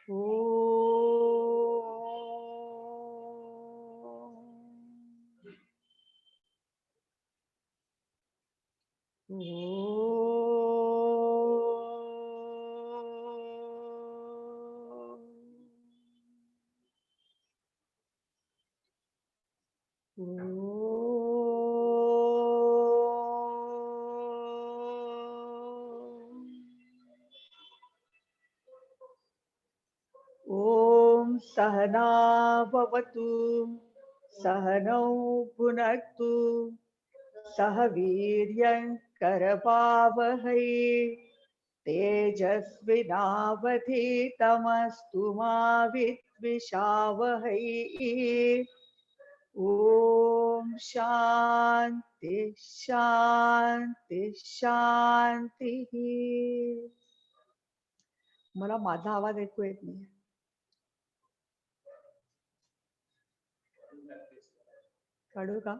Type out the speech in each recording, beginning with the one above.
ॐ सहना भवतु सहनौ भुनक्तु सह वीर्यं करवावहै तेजस्विनावधीतमस्तु मा विद्विषावहै। ॐ शान्ति शान्ति शान्तिः। मला माझा आवाज ऐकू येत नाही, काढू का?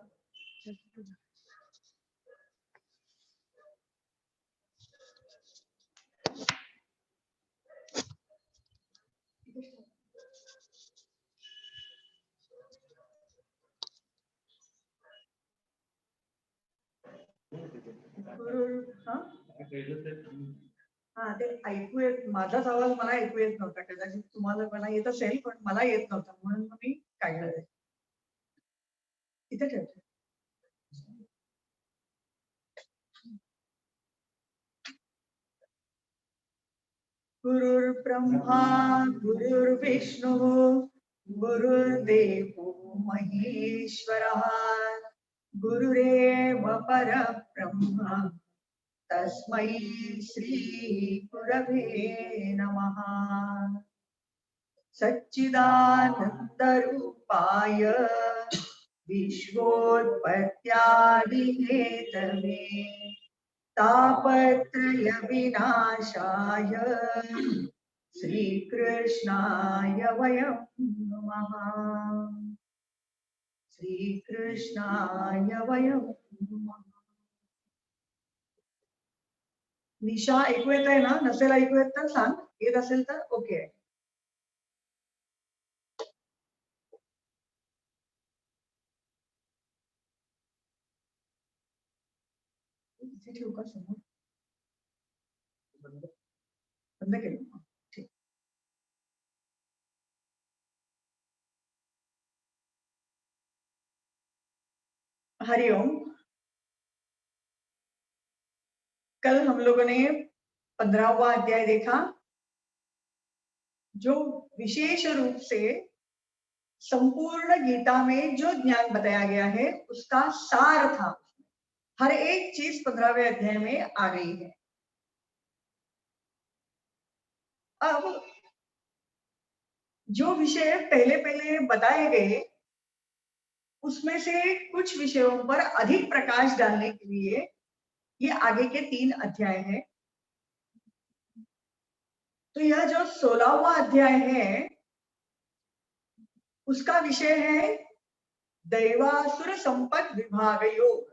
हा ते ऐकू येत, माझाच आवाज मला ऐकू येत नव्हता. कदाचित तुम्हाला मला येत असेल, पण मला येत नव्हता, म्हणून मी काढलं. इथे ठेवते. गुरुर्ब्रह्मा गुरुर्विष्णू गुरुर्देवो महेश्वरः गुरुरेव परब्रह्म तस्मै श्री गुरवे नमः। सच्चिदानन्दरूपाय विश्वोत्पत्त्यादिहेतवे तापत्रय विनाशाय श्रीकृष्णाय वयं नमः। श्रीकृष्णाय वयं नमः। निशा ऐकू येत आहे ना? नसेल ऐकू येत तर सांग, येत असेल तर ओके. ठेवू का समोर? बंद केलं. ठीक. हरिओम। कल हम लोगों ने 15वां अध्याय देखा, जो विशेष रूप से संपूर्ण गीता में जो ज्ञान बताया गया है उसका सार था। हर एक चीज 15वें अध्याय में आ गई है। अब जो विषय पहले पहले बताए गए उसमें से कुछ विषयों पर अधिक प्रकाश डालने के लिए ये आगे के 3 अध्याय हैं। तो यह जो 16वां अध्याय है उसका विषय है दैवासुर संपद विभाग योग,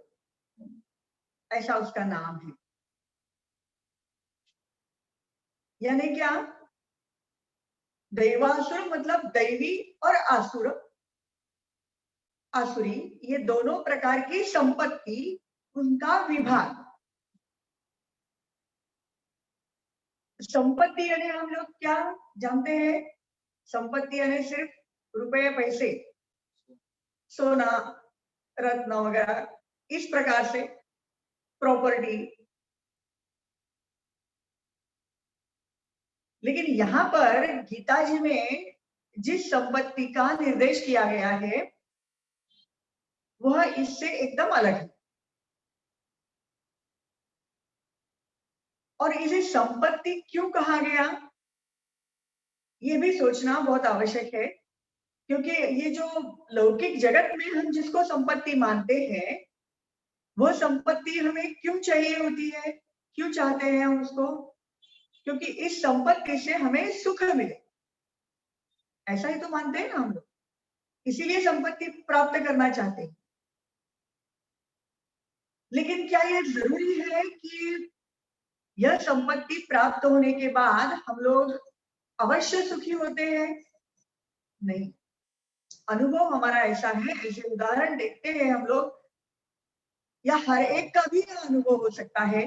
ऐसा उसका नाम है। यानी क्या? दैवासुर मतलब दैवी और आसुर, आसुरी, ये दोनों प्रकार की संपत्ति, उनका विभाग। संपत्ति यानी हम लोग क्या जानते हैं? संपत्ति यानी सिर्फ रुपए पैसे, सोना रत्न वगैरह, इस प्रकार से प्रॉपर्टी। लेकिन यहाँ पर गीता जी में जिस संपत्ति का निर्देश किया गया है वह इससे एकदम अलग है। और इसे संपत्ति क्यों कहा गया, ये भी सोचना बहुत आवश्यक है। क्योंकि ये जो लौकिक जगत में हम जिसको संपत्ति मानते हैं वह संपत्ति हमें क्यों चाहिए होती है, क्यों चाहते हैं हम उसको? क्योंकि इस संपत्ति से हमें सुख मिले, ऐसा ही तो मानते हैं ना हम लोग, इसीलिए संपत्ति प्राप्त करना चाहते हैं। लेकिन क्या यह जरूरी है कि यह संपत्ति प्राप्त होने के बाद हम लोग अवश्य सुखी होते हैं? नहीं। अनुभव हमारा ऐसा है, ऐसे उदाहरण देखते हैं हम लोग, या हर एक का भी यह अनुभव हो सकता है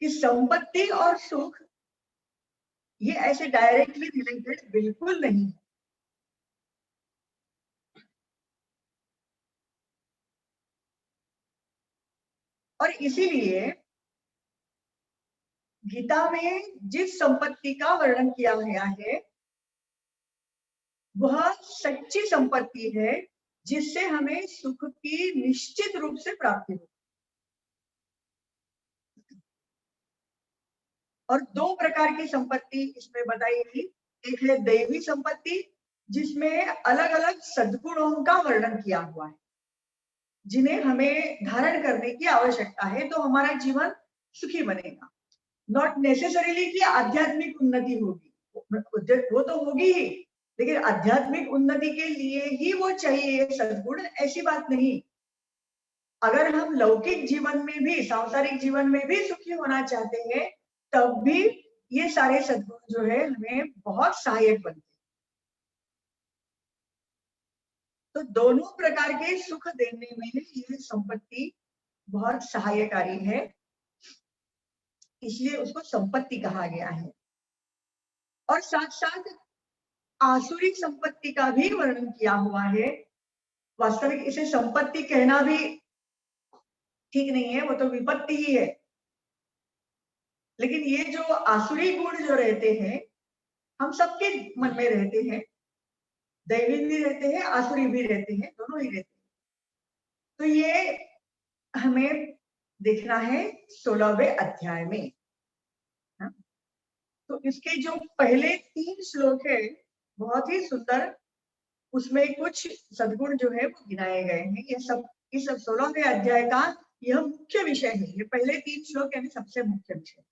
कि संपत्ति और सुख ये ऐसे डायरेक्टली रिलेटेड बिल्कुल नहीं है। और इसीलिए गीता में जिस संपत्ति का वर्णन किया गया है वह सच्ची संपत्ति है जिससे हमें सुख की निश्चित रूप से प्राप्ति हो। और दो प्रकार की संपत्ति इसमें बताई गई। एक है दैवी संपत्ति जिसमें अलग अलग सद्गुणों का वर्णन किया हुआ है जिन्हें हमें धारण करने की आवश्यकता है तो हमारा जीवन सुखी बनेगा। नॉट नेसेसरीली कि आध्यात्मिक उन्नति होगी, वो तो होगी ही, लेकिन आध्यात्मिक उन्नति के लिए ही वो चाहिए सद्गुण, ऐसी बात नहीं। अगर हम लौकिक जीवन में भी, सांसारिक जीवन में भी सुखी होना चाहते हैं तब भी ये सारे सद्गुण जो है हमें बहुत सहायक बनते हैं। तो दोनों प्रकार के सुख देने में ये संपत्ति बहुत सहायकारी है, इसलिए उसको संपत्ति कहा गया है। और साथ साथ आसुरी संपत्ति का भी वर्णन किया हुआ है। वास्तविक इसे संपत्ति कहना भी ठीक नहीं है, वो तो विपत्ति ही है। लेकिन ये जो आसुरी गुण जो रहते हैं हम सबके मन में रहते हैं, दैवी भी रहते हैं, आसुरी भी रहते हैं, दोनों ही रहते हैं। तो ये हमें देखना है 16वें अध्याय में। हाँ? तो इसके जो पहले 3 श्लोक है बहुत ही सुंदर, उसमें कुछ सद्गुण जो है वो गिनाए गए हैं। ये सब इस 16वें अध्याय का यह मुख्य विषय है। ये पहले 3 श्लोक यानी सबसे मुख्य विषय।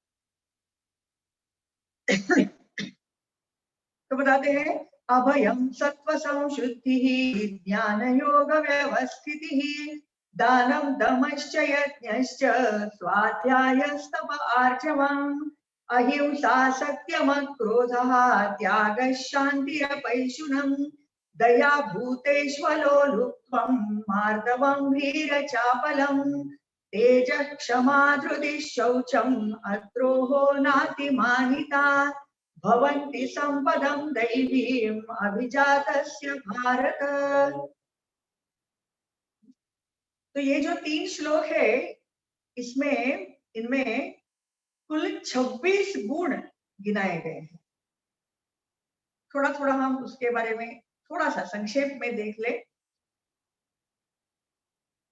तो बताते हैं, अभयम सत्व संशुद्धि ज्ञान योग व्यवस्थिति दानम दमश्च यज्ञश्च स्वाध्यायस्तप आर्जवम् अहिंसा सत्यम क्रोधः त्यागः शान्तिरपैशुनम् दया भूतेष्वलोलुप्त्वम् मार्दवम् वीरचापलम् तेजः क्षमा धृतिः शौचम् अद्रोहो नातिमानिता भवन्ति संपदं दैवीम् अभिजातस्य भारत। तो ये जो 3 श्लोक है इसमें इनमें कुल 26 गुण गिनाए गए हैं। थोड़ा थोड़ा हम उसके बारे में थोड़ा सा संक्षेप में देख ले।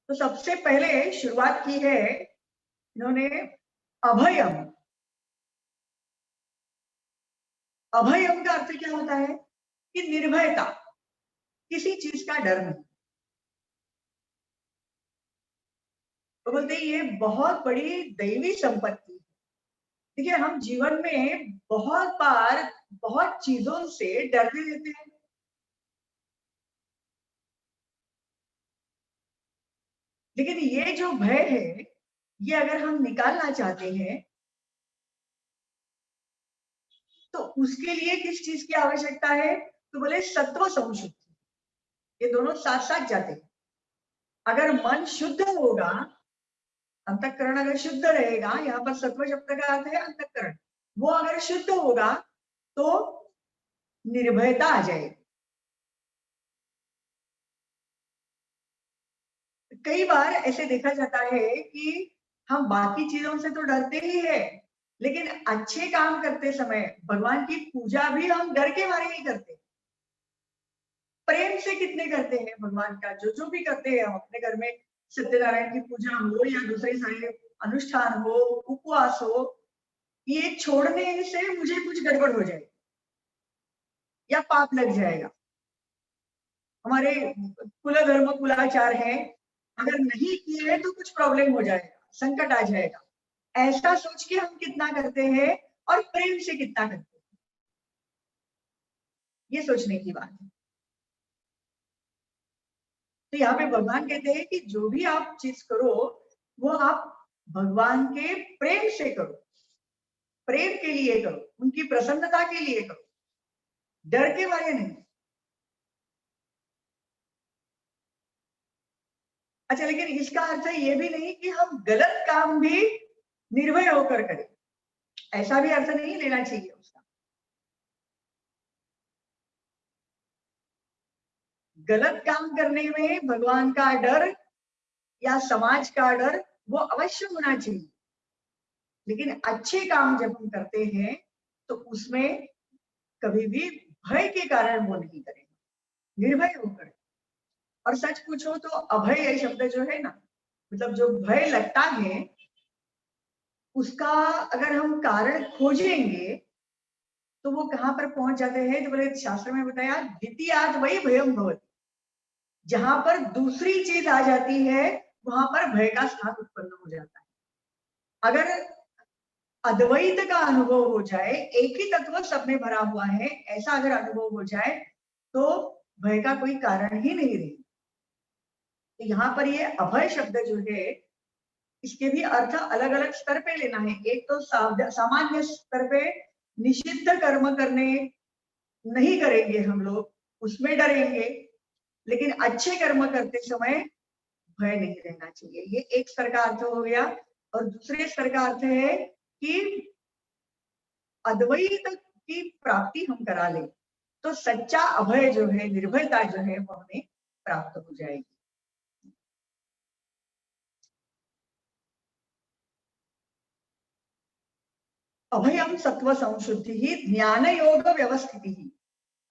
तो सबसे पहले शुरुआत की है इन्होंने अभयम। अभयम का अर्थ क्या होता है कि निर्भयता, किसी चीज का डर नहीं। तो बोलते ये बहुत बड़ी दैवी संपत्ति। देखिए हम जीवन में बहुत बार बहुत चीजों से डरते रहते हैं, लेकिन ये जो भय है ये अगर हम निकालना चाहते हैं तो उसके लिए किस चीज की आवश्यकता है? तो बोले सत्व संशुद्धि। ये दोनों साथ साथ जाते हैं। अगर मन शुद्ध होगा, अंतःकरण अगर शुद्ध रहेगा, यहाँ पर सत्व शब्द का अर्थ है अंतःकरण, वो अगर शुद्ध होगा तो निर्भयता आ जाएगी। कई बार ऐसे देखा जाता है कि हम बाकी चीजों से तो डरते ही है, लेकिन अच्छे काम करते समय भगवान की पूजा भी हम डर के मारे नहीं करते। प्रेम से कितने करते हैं भगवान का, जो जो भी करते हैं हम अपने घर में, सत्यनारायण की पूजा हो या दूसरे सारे अनुष्ठान हो, उपवास हो, ये छोड़ने से मुझे कुछ गड़बड़ हो जाए या पाप लग जाएगा, हमारे कुल धर्म कुलाचार है, अगर नहीं किए तो कुछ प्रॉब्लम हो जाएगा, संकट आ जाएगा, ऐसा सोच के हम कितना करते हैं और प्रेम से कितना करते हैं, ये सोचने की बात है। तो यहाँ पे भगवान कहते हैं कि जो भी आप चीज करो वो आप भगवान के प्रेम से करो, प्रेम के लिए करो। उनकी प्रसन्नता के लिए करो, डर के मारे नहीं। अच्छा, लेकिन इसका अर्थ ये भी नहीं कि हम गलत काम भी निर्भय होकर करें, ऐसा भी अर्थ नहीं लेना चाहिए उसका। गलत काम करने में भगवान का डर या समाज का डर वो अवश्य होना चाहिए, लेकिन अच्छे काम जब हम करते हैं तो उसमें कभी भी भय के कारण वो नहीं करेंगे, निर्भय होकर। और सच पूछो तो अभय ये शब्द जो है ना, मतलब जो भय लगता है उसका अगर हम कारण खोजेंगे तो वो कहाँ पर पहुंच जाते हैं, जो बोले शास्त्र में बताया द्वितीयाद वही भयम भवति, जहां पर दूसरी चीज आ जाती है वहां पर भय का स्थान उत्पन्न हो जाता है। अगर अद्वैत का अनुभव हो जाए, एक ही तत्व सब में भरा हुआ है, ऐसा अगर अनुभव हो जाए तो भय का कोई कारण ही नहीं रही। तो यहाँ पर ये अभय शब्द जो है इसके भी अर्थ अलग अलग स्तर पे लेना है। एक तो सामान्य स्तर पे निषिद्ध कर्म करने नहीं करेंगे हम लोग, उसमें डरेंगे, लेकिन अच्छे कर्म करते समय भय नहीं रहना चाहिए, ये एक स्तर का अर्थ हो गया। और दूसरे स्तर का अर्थ है कि अद्वैत की प्राप्ति हम करा लें तो सच्चा अभय जो है, निर्भयता जो है वो हमें प्राप्त हो जाएगी। अभयम सत्व संशुद्धि ही ज्ञान योग व्यवस्थिति ही।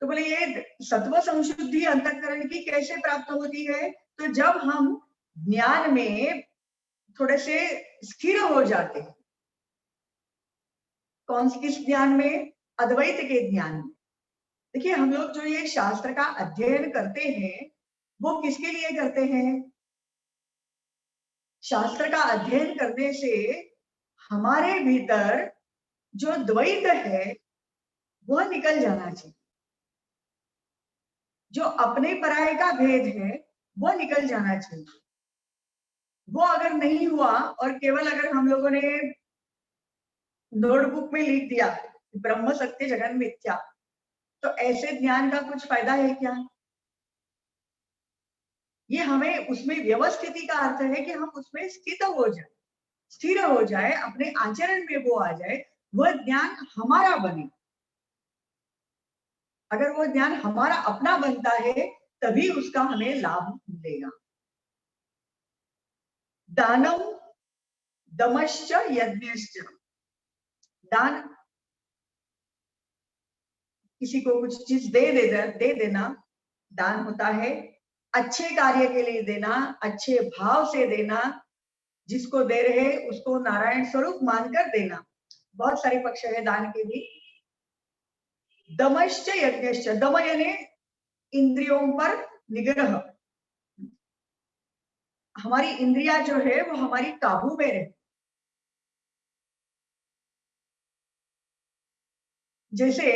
तो बोले ये सत्व संशुद्धि अंतःकरण की कैसे प्राप्त होती है, तो जब हम ज्ञान में थोड़े से स्थिर हो जाते हैं। कौन सी किस ज्ञान में? अद्वैत के ज्ञान में। देखिए हम लोग जो ये शास्त्र का अध्ययन करते हैं वो किसके लिए करते हैं? शास्त्र का अध्ययन करने से हमारे भीतर जो द्वैत है वह निकल जाना चाहिए, जो अपने पराये का भेद है वो निकल जाना चाहिए। वो अगर नहीं हुआ और केवल अगर हम लोगों ने नोटबुक में लिख दिया ब्रह्म सत्य जगन मिथ्या, तो ऐसे ज्ञान का कुछ फायदा है क्या? ये हमें उसमें व्यवस्थिति का अर्थ है कि हम उसमें स्थित हो जाए, स्थिर हो जाए, अपने आचरण में वो आ जाए, वह ज्ञान हमारा बने। अगर वो ज्ञान हमारा अपना बनता है तभी उसका हमें लाभ मिलेगा। दानम दमश्च यज्ञश्च, दान किसी को कुछ चीज दे देना दान होता है। अच्छे कार्य के लिए देना, अच्छे भाव से देना, जिसको दे रहे उसको नारायण स्वरूप मानकर देना। बहुत सारे पक्ष है दान के भी। दमश्च यज्ञश्च, दम यानी इंद्रियों पर निग्रह, हमारी इंद्रिया जो है वो हमारी काबू में रहे। जैसे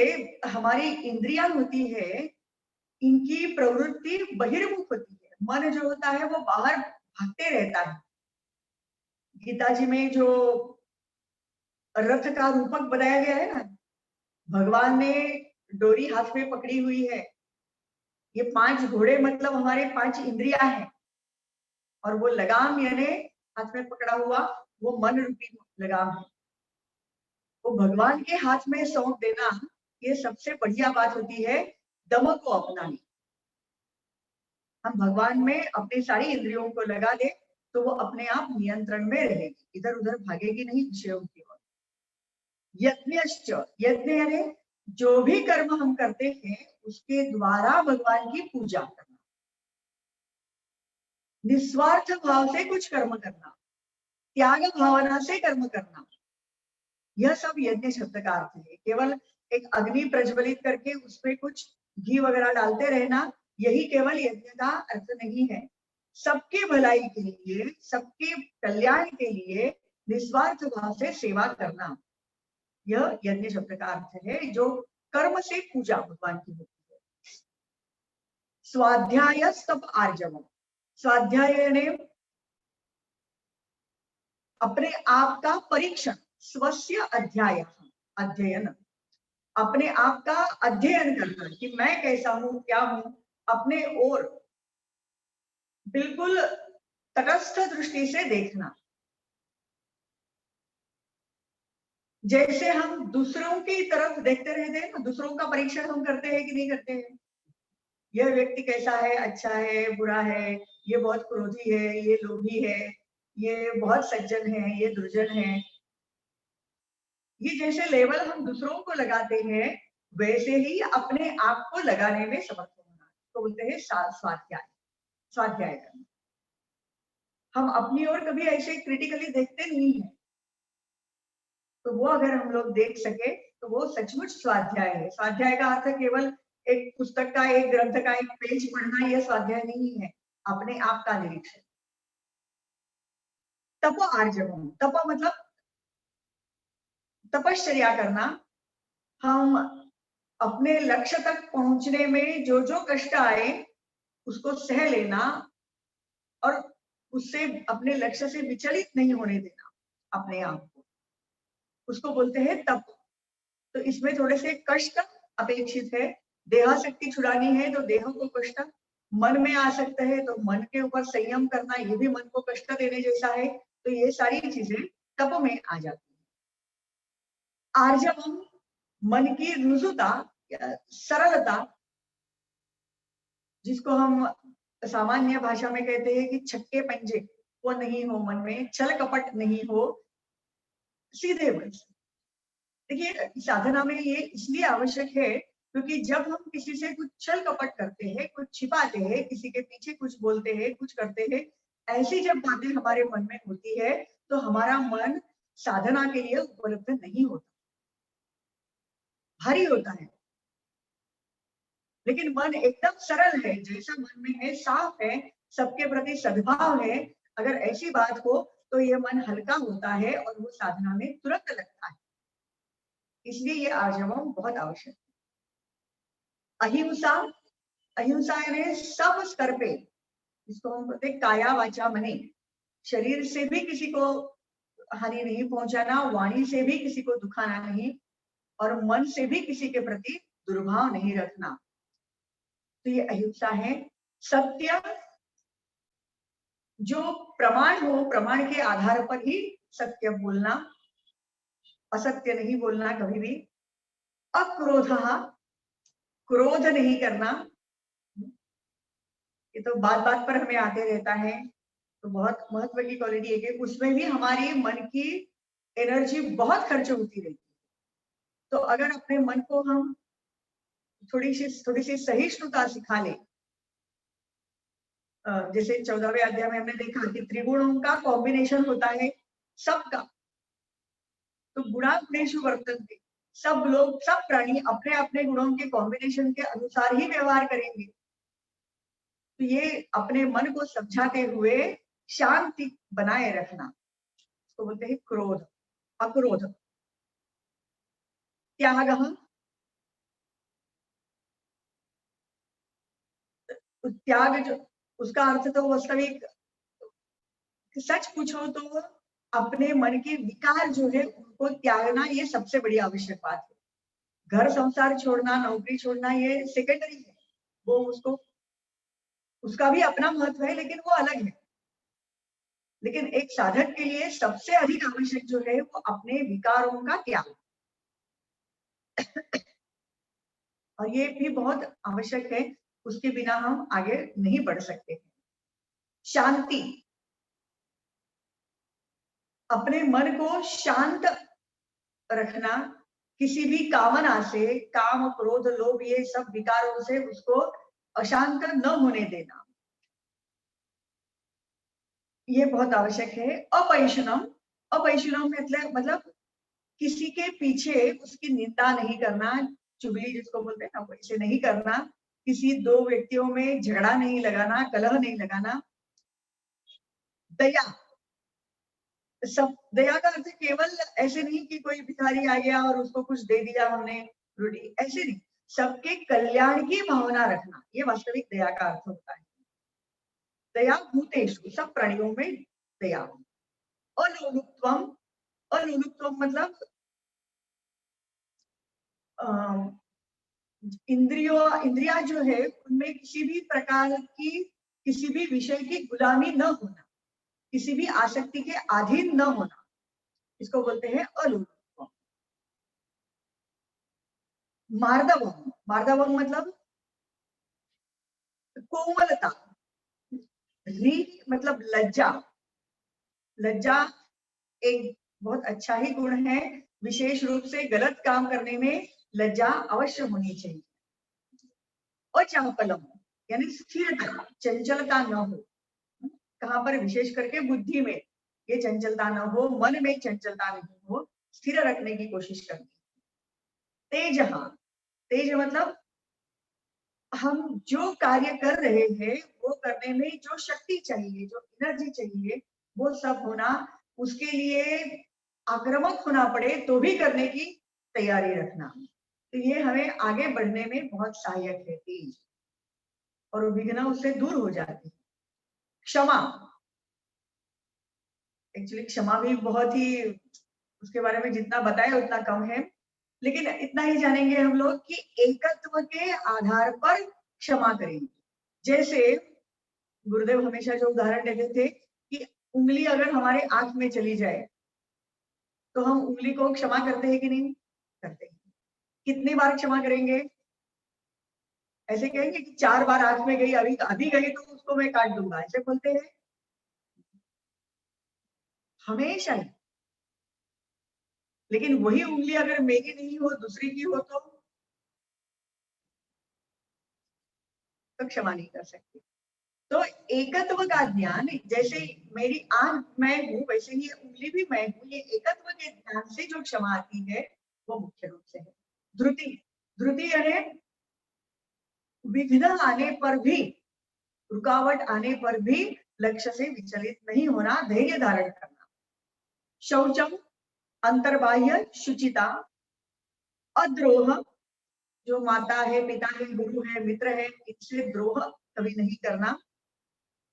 हमारी इंद्रियां होती है, इनकी प्रवृत्ति बहिर्मुख होती है, मन जो होता है वो बाहर भागते रहता है। गीता जी में जो रथ का रूपक बनाया गया है ना, भगवान ने डोरी हाथ में पकड़ी हुई है, ये 5 घोड़े मतलब हमारे 5 इंद्रियां हैं, और वो लगाम यानी हाथ में पकड़ा हुआ वो मन रूपी लगाम है। वो भगवान के हाथ में सौंप देना, ये सबसे बढ़िया बात होती है दम को अपनानी। हम भगवान में अपनी सारी इंद्रियों को लगा दे तो वो अपने आप नियंत्रण में रहेगी, इधर उधर भागेगी नहीं विषयों की ओर। यज्ञश्च, यज्ञ यानी जो भी कर्म हम करते हैं उसके द्वारा भगवान की पूजा करना, निस्वार्थ भाव से कुछ कर्म करना, त्याग भावना से कर्म करना, यह सब यज्ञ शब्द का अर्थ है। केवल एक अग्नि प्रज्वलित करके उसमें कुछ घी वगैरह डालते रहना, यही केवल यज्ञ का अर्थ नहीं है। सबके भलाई के लिए, सबके कल्याण के लिए निस्वार्थ भाव से सेवा करना, यह यज्ञ शब्द का अर्थ है, जो कर्म से पूजा भगवान की होती है। स्वाध्याय तप आर्जवम, स्वाध्याय यानी अपने आप का परीक्षण, स्वस्य अध्याय, अध्ययन, अपने आप का अध्ययन करना कि मैं कैसा हूँ, क्या हूँ, अपने ओर बिल्कुल तटस्थ दृष्टि से देखना। जैसे हम दूसरों की तरफ देखते रहते हैं ना, दूसरों का परीक्षण हम करते हैं कि नहीं करते हैं? यह व्यक्ति कैसा है, अच्छा है, बुरा है, ये बहुत क्रोधी है, ये लोभी है, ये बहुत सज्जन है, ये दुर्जन है। ये जैसे लेवल हम दूसरों को लगाते हैं, वैसे ही अपने आप को लगाने में समर्थ होना, तो बोलते हैं स्वाध्याय। स्वाध्याय करना। हम अपनी ओर कभी ऐसे क्रिटिकली देखते नहीं है, तो वो अगर हम लोग देख सके तो वो सचमुच स्वाध्याय है। स्वाध्याय का अर्थ केवल एक पुस्तक का, एक ग्रंथ का एक पेज पढ़ना, यह स्वाध्याय नहीं है, अपने आप का निरीक्षण। तपो आर्जवम, तपो मतलब तपश्चर्या करना। हम अपने लक्ष्य तक पहुंचने में जो जो कष्ट आए उसको सह लेना और उससे अपने लक्ष्य से विचलित नहीं होने देना अपने आप को, उसको बोलते हैं तप। तो इसमें थोड़े से कष्ट अपेक्षित है। देहाशक्ति छुड़ानी है तो देह को कष्ट, मन में आ सकता है तो मन के ऊपर संयम करना, ये भी मन को कष्ट देने जैसा है। तो ये सारी चीजें तप में आ जाती है। आर्जवम मन की रुजुता, सरलता, जिसको हम सामान्य भाषा में कहते हैं कि छक्के पंजे, वो नहीं हो मन में, छल कपट नहीं हो, सीधे मन से। देखिए साधना में ये इसलिए आवश्यक है क्योंकि जब हम किसी से कुछ छल कपट करते हैं, कुछ छिपाते हैं, किसी के पीछे कुछ बोलते हैं, कुछ करते हैं, ऐसी जब बातें हमारे मन में होती है तो हमारा मन साधना के लिए उपलब्ध नहीं होता, भारी होता है। लेकिन मन एकदम सरल है, जैसा मन में है, साफ है, सबके प्रति सद्भाव है, अगर ऐसी बात हो तो ये मन हल्का होता है और वो साधना में तुरंत लगता है। इसलिए ये आर्जवम बहुत आवश्यक है। अहिंसा, अहिंसा यानी सब स्तर पे, इसको हम बोलते हैं काया वाचा मने, शरीर से भी किसी को हानि नहीं पहुंचाना, वाणी से भी किसी को दुखाना नहीं, और मन से भी किसी के प्रति दुर्भाव नहीं रखना। तो ये अहिंसा है। सत्य, जो प्रमाण हो, प्रमाण के आधार पर ही सत्य बोलना, असत्य नहीं बोलना कभी भी। अक्रोध, क्रोध नहीं करना, ये तो बात बात पर हमें आते रहता है, तो बहुत महत्व की क्वालिटी है कि उसमें भी हमारी मन की एनर्जी बहुत खर्च होती रहती है। तो अगर अपने मन को हम थोड़ी सी सहिष्णुता सिखा ले, जैसे 14वें अध्याय में हमने देखा कि त्रिगुणों का कॉम्बिनेशन होता है सबका, तो गुणा गुणेषु वर्तन्ते, सब लोग, सब प्राणी अपने अपने गुणों के कॉम्बिनेशन के अनुसार ही व्यवहार करेंगे। तो ये अपने मन को समझाते हुए शांति बनाए रखना, तो बोलते हैं क्रोध। अक्रोध, त्याग, त्याग जो उसका अर्थ तो वास्तविक सच पूछो तो अपने मन के विकार जो है उनको त्यागना, ये सबसे बड़ी आवश्यक बात है। घर संसार छोड़ना, नौकरी छोड़ना, ये सेकेंडरी है, वो उसको, उसका भी अपना महत्व है लेकिन वो अलग है। लेकिन एक साधक के लिए सबसे अधिक आवश्यक जो है वो अपने विकारों का त्याग, और ये भी बहुत आवश्यक है, उसके बिना हम आगे नहीं बढ़ सकते। शांति, अपने मन को शांत रखना, किसी भी कामना से, काम क्रोध लोभ ये सब विकारों से उसको अशांत न होने देना, ये बहुत आवश्यक है। अपैशुनम, अपैशुनम मतलब किसी के पीछे उसकी निंदा नहीं करना, चुगली जिसको बोलते हैं ना, वैसे नहीं करना, किसी दो व्यक्तियों में झगड़ा नहीं लगाना, कलह नहीं लगाना। दया, सब, दया का अर्थ केवल ऐसे नहीं कि कोई भिखारी आ गया और उसको कुछ दे दिया हमने रोटी, ऐसे नहीं, सबके कल्याण की भावना रखना, ये वास्तविक दया का अर्थ होता है। दया भूतेषु, सब प्राणियों में दया। अलोलुप्त्वम, अलोलुप्त्वम मतलब इंद्रिया जो है उनमें किसी भी प्रकार की, किसी भी विषय की गुलामी न होना, किसी भी आसक्ति के अधीन न होना, इसको बोलते हैं अलौकिक। मार्दवम, मार्दवम मतलब कोमलता, री मतलब लज्जा। लज्जा एक बहुत अच्छा ही गुण है, विशेष रूप से गलत काम करने में लज्जा अवश्य होनी चाहिए। अचापलम यानी स्थिरता, चंचलता न हो, कहां पर, विशेष करके बुद्धि में ये चंचलता न हो, मन में चंचलता नहीं हो, स्थिर रखने की कोशिश करनी। तेज, हाँ, तेज मतलब हम जो कार्य कर रहे हैं वो करने में जो शक्ति चाहिए, जो एनर्जी चाहिए, वो सब होना, उसके लिए आक्रामक होना पड़े तो भी करने की तैयारी रखना। तो ये हमें आगे बढ़ने में बहुत सहायक है, तेज, और विघ्न उससे दूर हो जाती है। क्षमा, एक्चुअली क्षमा भी बहुत ही, उसके बारे में जितना बताए उतना कम है, लेकिन इतना ही जानेंगे हम लोग कि एकत्व के आधार पर क्षमा करेंगे। जैसे गुरुदेव हमेशा जो उदाहरण देते थे कि उंगली अगर हमारे आंख में चली जाए तो हम उंगली को क्षमा करते हैं कि नहीं करते हैं? कितनी बार क्षमा करेंगे? ऐसे कहेंगे कि 4 बार आंख में गई, अभी अभी गई तो उसको मैं काट दूंगा, ऐसे बोलते हैं हमेशा ही। लेकिन वही उंगली अगर मेरी नहीं हो, दूसरी की हो तो क्षमा नहीं कर सकते। तो एकत्व का ज्ञान, जैसे मेरी आंख मैं हूं वैसे ही उंगली भी मैं हूं, ये एकत्व के ज्ञान से जो क्षमा आती है वो मुख्य रूप से है। धृति, धृति यानी विघ्न आने पर भी, रुकावट आने पर भी लक्ष्य से विचलित नहीं होना, धैर्य धारण करना। शौचम, अंतर्बाह्य शुचिता। अद्रोह, जो माता है, पिता है, गुरु है, मित्र है, इनसे द्रोह कभी नहीं करना,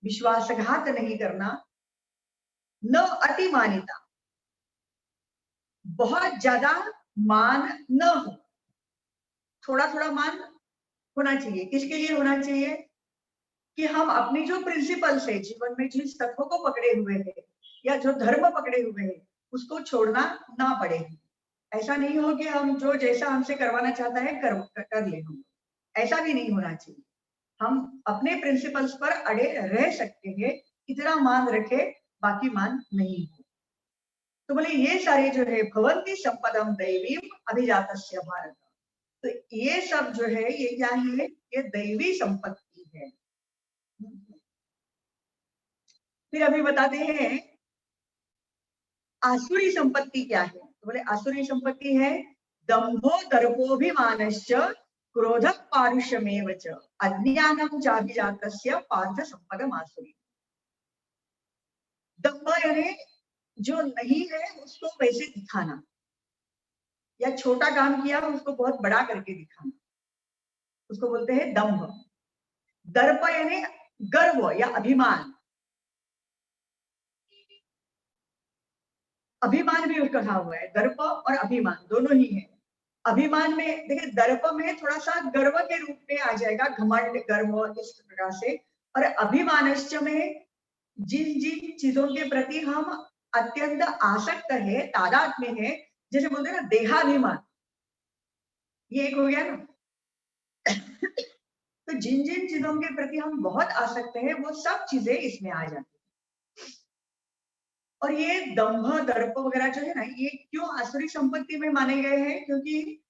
विश्वासघात नहीं करना। न अतिमानिता, बहुत ज्यादा मान न हो, थोड़ा थोड़ा मान होना चाहिए। किसके लिए होना चाहिए? कि हम अपनी जो प्रिंसिपल्स है जीवन में, जिस तत्वों को पकड़े हुए हैं या जो धर्म पकड़े हुए हैं, उसको छोड़ना ना पड़े। ऐसा नहीं हो कि हम जो जैसा हमसे करवाना चाहता है कर ले, हम ऐसा भी नहीं होना चाहिए। हम अपने प्रिंसिपल्स पर अड़े रह सकते हैं, इतना मान रखे, बाकी मान नहीं हो। तो बोले ये सारे जो है भवन्ति संपदम दैवीम अभिजातस्य भारत, तो ये सब जो है ये क्या है? ये दैवी संपत्ति है। फिर अभी बताते हैं आसुरी संपत्ति क्या है। तो बोले आसुरी संपत्ति है दंभो दर्पोभिमानश्च क्रोध पारुष्यमेव च अज्ञानम चाभिजातस्य पार्थ संपदम आसुरी। दंभ यानी जो नहीं है उसको वैसे दिखाना, या छोटा काम किया उसको बहुत बड़ा करके दिखाना, उसको बोलते हैं दंभ। दर्प यानी गर्व या अभिमान, अभिमान भी उसका कहा हुआ है, दर्प और अभिमान दोनों ही है। अभिमान में देखिए, दर्प में थोड़ा सा गर्व के रूप में आ जाएगा, घमंड, गर्व, इस प्रकार से। और अभिमानश्च में जिन जिन चीजों के प्रति हम अत्यंत आसक्त है, तादाद में है, जैसे बोलते हैं ना देहाभिमान, ये एक हो गया ना। तो जिन जिन चीजों के प्रति हम बहुत आसक्त है वो सब चीजें इसमें आ जाती है। और ये दंभ दर्प वगैरह जो है ना, ये क्यों आसुरी संपत्ति में माने गए हैं? क्योंकि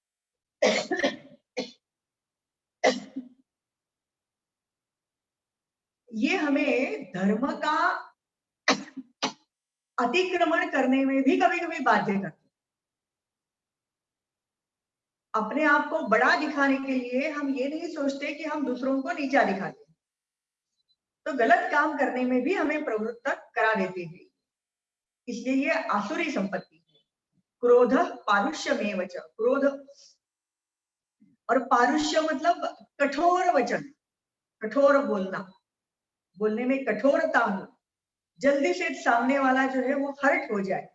ये हमें धर्म का अतिक्रमण करने में भी कभी कभी बाध्य करते हैं। अपने आप को बड़ा दिखाने के लिए हम ये नहीं सोचते कि हम दूसरों को नीचा दिखाते हैं, तो गलत काम करने में भी हमें प्रवृत्त करा देते हैं। इसलिए ये आसुरी संपत्ति है। क्रोध पारुष्य में वच, क्रोध और पारुष्य मतलब कठोर वचन, कठोर बोलना, बोलने में कठोरता हो, जल्दी से सामने वाला जो है वो हर्ट हो जाए,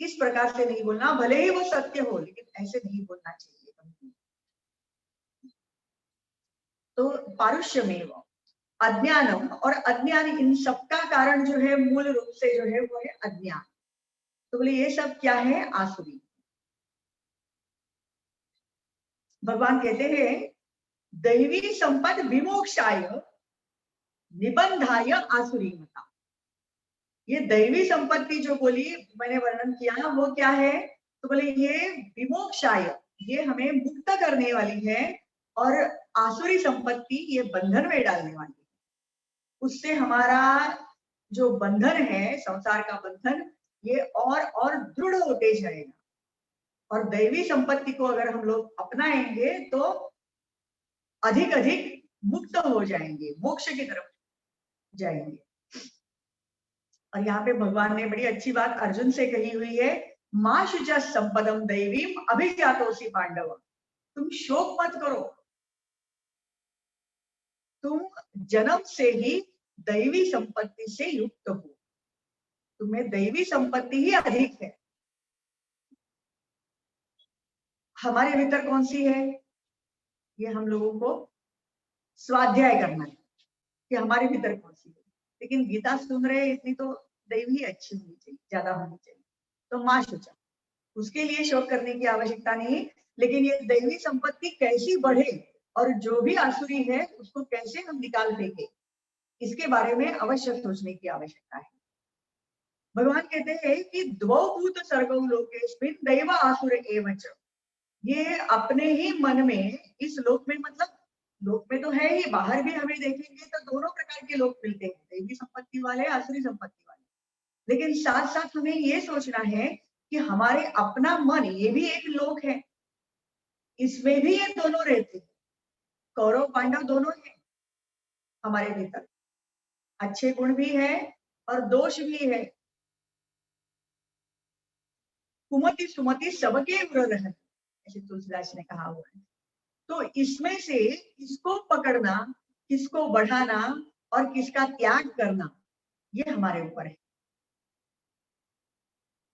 इस प्रकार से नहीं बोलना। भले ही वो सत्य हो लेकिन ऐसे नहीं बोलना चाहिए। तो पारुष्यमेव अज्ञानम, और अज्ञान, इन सबका कारण जो है मूल रूप से जो है वो है अज्ञान। तो बोले ये सब क्या है? आसुरी। भगवान कहते हैं दैवी संपद विमोक्षाय निबंधाय आसुरी मता। ये दैवी संपत्ति जो बोली, मैंने वर्णन किया, वो क्या है? तो बोले ये विमोक्षाय, ये हमें मुक्त करने वाली है, और आसुरी संपत्ति ये बंधन में डालने वाली है। उससे हमारा जो बंधन है, संसार का बंधन, ये और दृढ़ होते जाएगा। और दैवी संपत्ति को अगर हम लोग अपनाएंगे तो अधिक अधिक मुक्त हो जाएंगे, मोक्ष की तरफ जाएंगे। और यहाँ पे भगवान ने बड़ी अच्छी बात अर्जुन से कही हुई है, मां शुचा संपदम दैवीम अभिजातोसी पांडव। तुम शोक मत करो, तुम जन्म से ही दैवी संपत्ति से युक्त हो, तुम्हें दैवी संपत्ति ही अधिक है। हमारे भीतर कौन सी है? ये हम लोगों को स्वाध्याय करना है कि हमारे भीतर कौन सी है। लेकिन गीता सुन रहे इतनी तो दैवी अच्छी होनी चाहिए, ज्यादा होनी चाहिए। तो मां शुचा, उसके लिए शोक करने की आवश्यकता नहीं। लेकिन ये दैवी संपत्ति कैसी बढ़े और जो भी आसुरी है उसको कैसे हम निकाल देंगे, इसके बारे में अवश्य सोचने की आवश्यकता है। भगवान कहते हैं कि द्वौ भूत सर्गौ लोकेस्मिन् दैव आसुर एव च। ये अपने ही मन में, इस लोक में, मतलब लोक में तो है ही, बाहर भी हमें देखेंगे तो दोनों प्रकार के लोग मिलते हैं, दैवी संपत्ति वाले, आसुरी संपत्ति वाले। लेकिन साथ साथ हमें ये सोचना है कि हमारे अपना मन, ये भी एक लोक है, इसमें भी ये दोनों रहते हैं, कौरव पांडव दोनों हैं हमारे भीतर। अच्छे गुण भी है और दोष भी है। कुमति सुमति सबके उर रहे, ऐसे तुलसीदास ने कहा हुआ है। तो इसमें से किसको पकड़ना, किसको बढ़ाना और किसका त्याग करना, ये हमारे ऊपर है।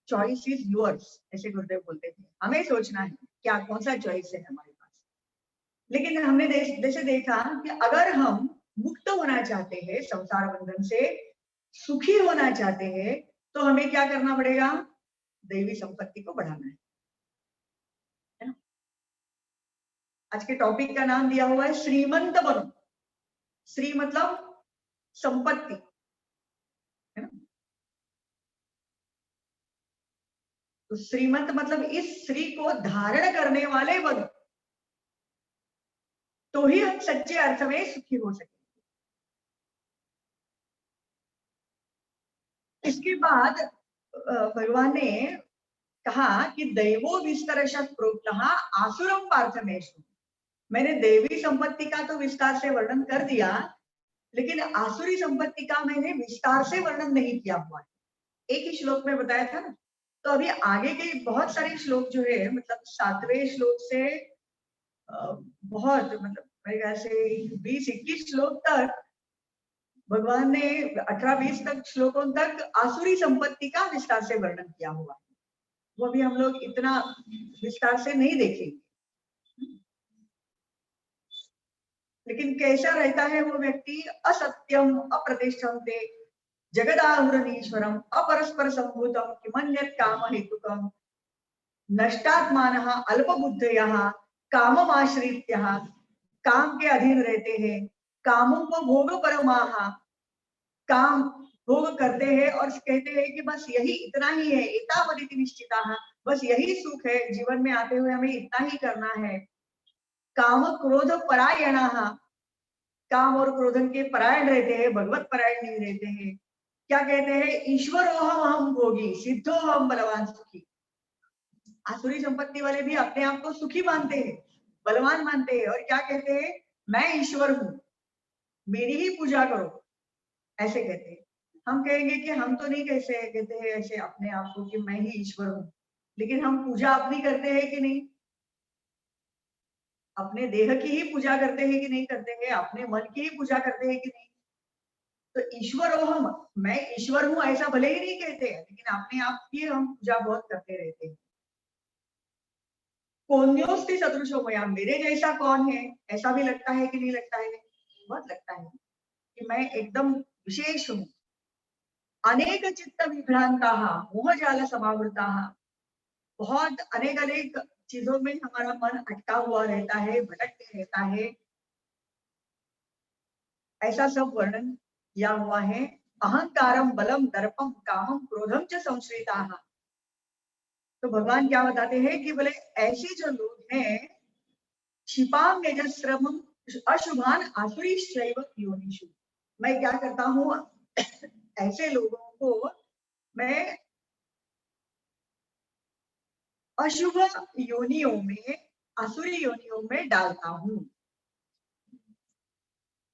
चॉइस इज योर्स, ऐसे गुरुदेव बोलते थे। हमें सोचना है क्या कौन सा चॉइस है हमारे पास। लेकिन हमने जैसे देखा कि अगर हम मुक्त होना चाहते हैं संसार बंधन से, सुखी होना चाहते हैं, तो हमें क्या करना पड़ेगा? दैवी संपत्ति को बढ़ाना है ना? आज के टॉपिक का नाम दिया हुआ है श्रीमंत बनो। श्री मतलब संपत्ति, है ना? तो श्रीमंत मतलब इस श्री को धारण करने वाले बनो, तो ही हम सच्चे अर्थ में सुखी हो सकेंगे। इसके बाद भगवान ने कहा कि दैवो विस्तरश प्रोक्तः आसुरम पार्थमेषु। मैंने देवी संपत्ति का तो विस्तार से वर्णन कर दिया, लेकिन आसुरी संपत्ति का मैंने विस्तार से वर्णन नहीं किया हुआ है। एक ही श्लोक में बताया था ना। तो अभी आगे के बहुत सारे श्लोक जो है, मतलब 7वें श्लोक से बहुत, मतलब मेरे ख्याल से 20-21 श्लोक तक भगवान ने, 18-20 तक श्लोकों तक आसुरी संपत्ति का विस्तार से वर्णन किया हुआ है। वो भी हम लोग इतना विस्तार से नहीं देखेंगे। लेकिन कैसा रहता है वो व्यक्ति? असत्यम अप्रतिष्ठन्ते जगदाहुरनीश्वरम अपरस्पर संभूतम किमन्यत् काम हेतुकम नष्टात्मानः अल्पबुद्धयः काममाश्रित्यः, काम के अधीन रहते हैं, कामों को भोग परमाः, काम भोग करते हैं और कहते हैं कि बस यही, इतना ही है, एतावदिति निश्चिताः, बस यही सुख है, जीवन में आते हुए हमें इतना ही करना है। काम क्रोध परायणाः, काम और क्रोधन के परायण रहते हैं, भगवत परायण नहीं रहते हैं। क्या कहते हैं? ईश्वरोहम हम भोगी सिद्धो हम बलवान सुखी। आसुरी संपत्ति वाले भी अपने आप को सुखी मानते हैं, बलवान मानते हैं, और क्या कहते हैं? मैं ईश्वर हूं, मेरी ही पूजा करो, ऐसे कहते हैं। हम कहेंगे कि हम तो नहीं कैसे कहते हैं ऐसे अपने आप को कि मैं ही ईश्वर हूं, लेकिन हम पूजा अपनी करते हैं कि नहीं? अपने देह की ही पूजा करते हैं कि नहीं करते हैं? अपने मन की ही पूजा करते हैं कि नहीं? तो ईश्वर हम, मैं ईश्वर हूं, ऐसा भले ही नहीं कहते हैं, लेकिन अपने आप की हम पूजा बहुत करते रहते हैं। कोन्योस्ति सदृशो मया, मेरे जैसा कौन है, ऐसा भी लगता है कि नहीं लगता है? बहुत लगता है कि मैं एकदम विशेष हूँ। अनेक चित्त विभ्रांताः मोहजाल समावृताः, बहुत अनेक अनेक चीजों में हमारा मन अटका हुआ रहता है, भटकते रहता है, ऐसा सब वर्णन किया हुआ है। अहंकारम बलम दर्पम कामम क्रोधम च संश्रिताः, तो भगवान क्या बताते हैं कि बोले ऐसे जो लोग हैं, क्षिपाम यजस्रमम अशुभान आसुरीश्चैव योनिषु, मैं क्या करता हूँ, ऐसे लोगों को मैं अशुभ योनियों में, आसुरी योनियों में डालता हूँ,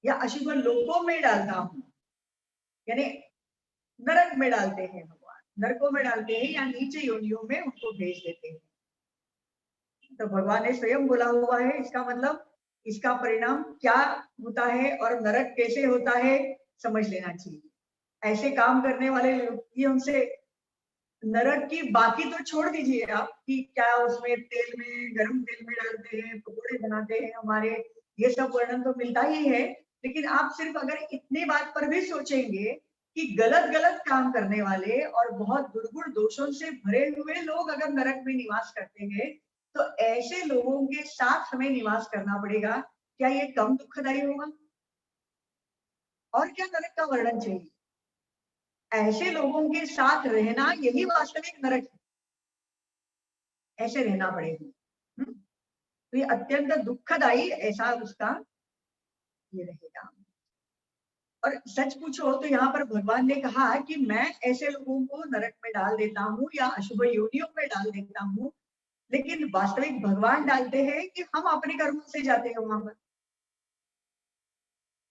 या अशुभ लोकों में डालता हूँ, यानी नरक में डालते हैं भगवान, नरकों में डालते हैं या नीचे योनियों में उनको भेज देते हैं। तो भगवान ने स्वयं बोला हुआ है, इसका मतलब इसका परिणाम क्या होता है और नरक कैसे होता है समझ लेना चाहिए। ऐसे काम करने वाले लोग से नरक की बाकी तो छोड़ दीजिए आप कि क्या उसमें तेल में, गरम तेल में डालते हैं, पकौड़े बनाते हैं हमारे, ये सब वर्णन तो मिलता ही है। लेकिन आप सिर्फ अगर इतनी बात पर भी सोचेंगे कि गलत गलत काम करने वाले और बहुत दुर्गुण दोषों से भरे हुए लोग अगर नरक में निवास करते हैं, तो ऐसे लोगों के साथ हमें निवास करना पड़ेगा। क्या ये कम दुखदायी होगा? और क्या नरक का वर्णन चाहिए? ऐसे लोगों के साथ रहना यही वास्तविक नरक है, ऐसे रहना पड़ेगा। तो ये अत्यंत दुखदायी ऐसा उसका ये रहेगा। और सच पूछो तो यहाँ पर भगवान ने कहा कि मैं ऐसे लोगों को नरक में डाल देता हूँ या अशुभ योनियों में डाल देता हूँ, लेकिन वास्तविक भगवान डालते हैं कि हम अपने कर्मों से जाते हैं वहां पर।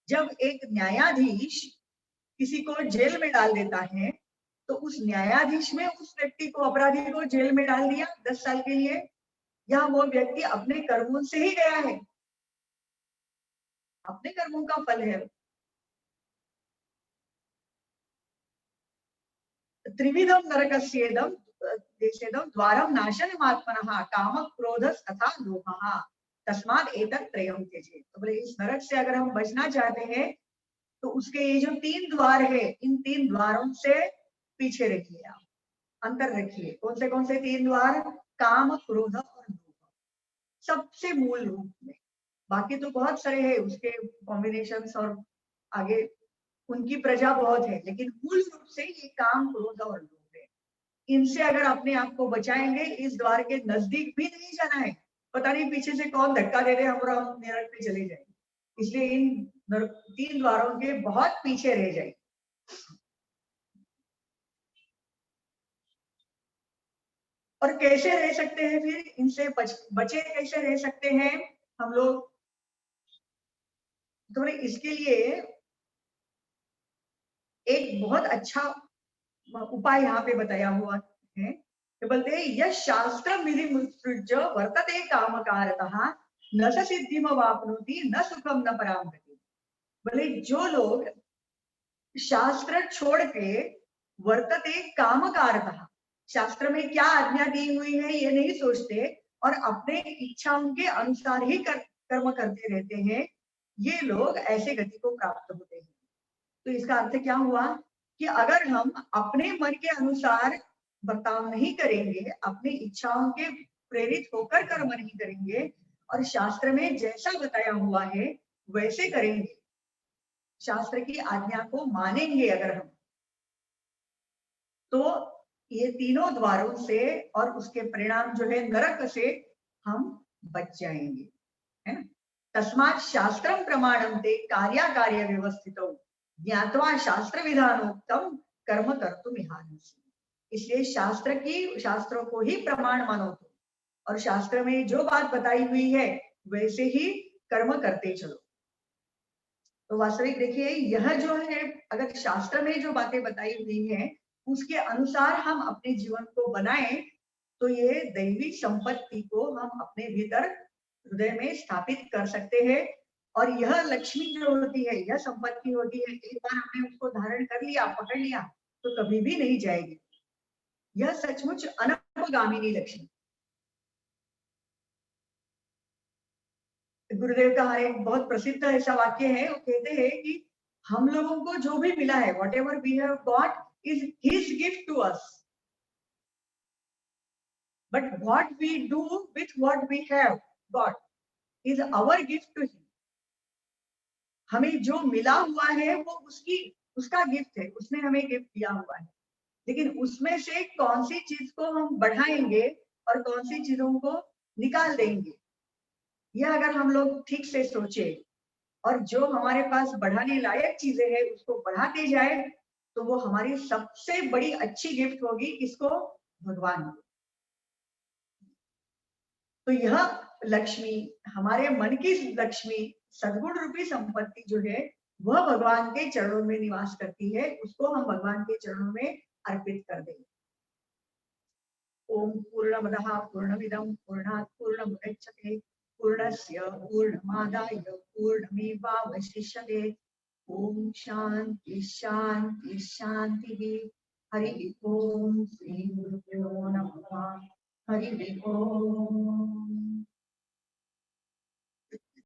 जब एक न्यायाधीश किसी को जेल में डाल देता है, तो उस न्यायाधीश में उस व्यक्ति को, अपराधी को जेल में डाल दिया 10 साल के लिए, या वो व्यक्ति अपने कर्मों से ही गया है, अपने कर्मों का फल है। त्रिविधम नरकस्येदम देशेदम द्वारम नाशनमात्मनः काम क्रोधस तथा लोभः तस्मात् एतत् त्रयम् त्यजेत्। तो बोले इस नरक से अगर हम बचना चाहते हैं तो उसके ये जो 3 द्वार है, इन 3 द्वारों से पीछे रखिए, आप अंतर रखिए। कौन से 3 द्वार? काम, क्रोध और लोभ, सबसे मूल रूप में। बाकी तो बहुत सारे हैं उसके कॉम्बिनेशंस और आगे उनकी प्रजा बहुत है, लेकिन मूल रूप से ये काम, क्रोध और लोभ है। इनसे अगर अपने आप को बचाएंगे, इस द्वार के नजदीक भी नहीं जाना है, पता नहीं पीछे से कौन धक्का दे दे और हम नरक में चले जाएंगे। इसलिए इन 3 द्वारों के बहुत पीछे रह जाए। और कैसे रह सकते हैं फिर इनसे बचे कैसे रह सकते हैं हम लोग? तो इसके लिए एक बहुत अच्छा उपाय यहाँ पे बताया हुआ है। तो बोलते हैं यश शास्त्र विधि मुत्सृज्य वर्तते कामकारतः न स सिद्धिम वाप्नोति न सुखम न पराम गति। बोले जो लोग शास्त्र छोड़ के वर्तते कामकारतः, शास्त्र में क्या आज्ञा दी हुई है ये नहीं सोचते और अपने इच्छाओं के अनुसार ही कर्म करते रहते हैं, ये लोग ऐसे गति को प्राप्त होते हैं। तो इसका अर्थ क्या हुआ कि अगर हम अपने मन के अनुसार बर्ताव नहीं करेंगे, अपनी इच्छाओं के प्रेरित होकर कर्म नहीं करेंगे और शास्त्र में जैसा बताया हुआ है वैसे करेंगे, शास्त्र की आज्ञा को मानेंगे अगर हम, तो ये तीनों द्वारों से और उसके परिणाम जो है नरक से हम बच जाएंगे, है ना। तस्मात् शास्त्रम प्रमाणम ते कार्याकार्य व्यवस्थितो ज्ञात्वा शास्त्र विधानोक्तम कर्म कर्तुम इहानसि। इसलिए शास्त्रों को ही प्रमाण मानो तो, और शास्त्र में जो बात बताई हुई है वैसे ही कर्म करते चलो। तो वास्तविक देखिए यह जो है, अगर शास्त्र में जो बातें बताई हुई है उसके अनुसार हम अपने जीवन को बनाएं, तो ये दैवी संपत्ति को हम अपने भीतर हृदय में स्थापित कर सकते हैं। और यह लक्ष्मी जो होती है, यह संपत्ति होती है, एक बार हमने उसको धारण कर लिया, पकड़ लिया, तो कभी भी नहीं जाएगी। यह सचमुच अनपगामिनी लक्ष्मी। गुरुदेव का एक बहुत प्रसिद्ध ऐसा वाक्य है, वो कहते हैं कि हम लोगों को जो भी मिला है, whatever we have got is his gift to us, but what we do with what we have got is our gift to him. हमें जो मिला हुआ है वो उसका गिफ्ट है, उसने हमें गिफ्ट दिया हुआ है, लेकिन उसमें से कौन सी चीज को हम बढ़ाएंगे और कौन सी चीजों को निकाल देंगे, यह अगर हम लोग ठीक से सोचे और जो हमारे पास बढ़ाने लायक चीजें हैं उसको बढ़ाते जाए, तो वो हमारी सबसे बड़ी अच्छी गिफ्ट होगी, किसको? भगवान को। तो यह लक्ष्मी, हमारे मन की लक्ष्मी, सद्गुण रूपी संपत्ति जो है वह भगवान के चरणों में निवास करती है, उसको हम भगवान के चरणों में अर्पित कर देंगे। ओम पूर्णमदः पूर्णमिदं पूर्णात् पूर्णमुदच्यते पूर्णस्य पूर्णमादाय पूर्णमेवावशिष्यते। ओम शांति शांति शांति। हरि ओम। श्री गुरुभ्यो नमः। हरि ओम।